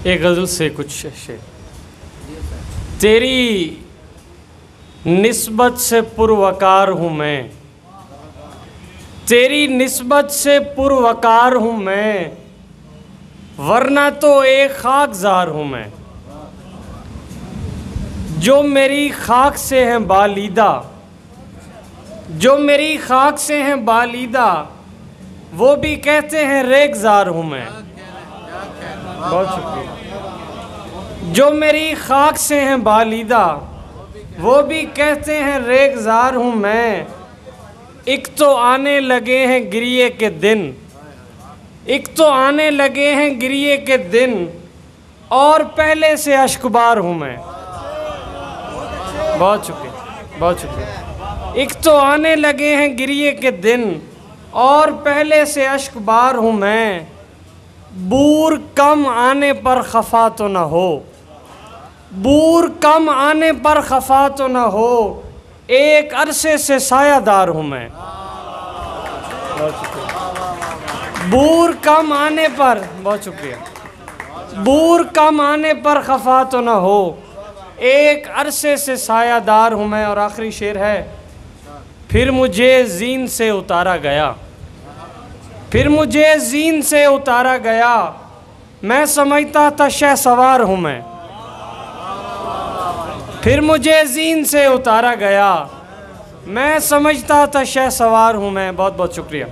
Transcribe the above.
एक गज़ल से कुछ शेर। तेरी निस्बत से पुरवकार हूँ मैं, तेरी निस्बत से पुरवकार हूँ मैं, वरना तो एक खाकजार हूँ मैं। जो मेरी खाक से हैं बालीदा, जो मेरी खाक से हैं बालीदा, वो भी कहते हैं रेगजार हूँ मैं। बहुत शुक्रिया। जो मेरी खाक से हैं बालीदा, वो भी कहते हैं रेगजार हूँ मैं। एक तो आने लगे हैं गिरिए के दिन, एक तो आने लगे हैं गिरिए के दिन, और पहले से अश्कबार हूँ मैं। बहुत शुक्रिया, बहुत शुक्रिया। एक तो आने लगे हैं गिरिए के दिन, और पहले से अश्कबार हूँ मैं। बूर कम आने पर खफा तो न हो, बूर कम आने पर खफा तो न हो, एक अरसे से सायादार हूँ मैं। बूर कम आने पर, बहुत शुक्रिया, बूर कम आने पर खफा तो न हो, एक अरसे से सायादार हूँ मैं। और आखिरी शेर है, फिर मुझे जीन से उतारा गया, फिर मुझे जीन से उतारा गया, मैं समझता था शहसवार हूँ मैं। फिर मुझे जीन से उतारा गया, मैं समझता था शहसवार हूँ मैं। बहुत बहुत शुक्रिया।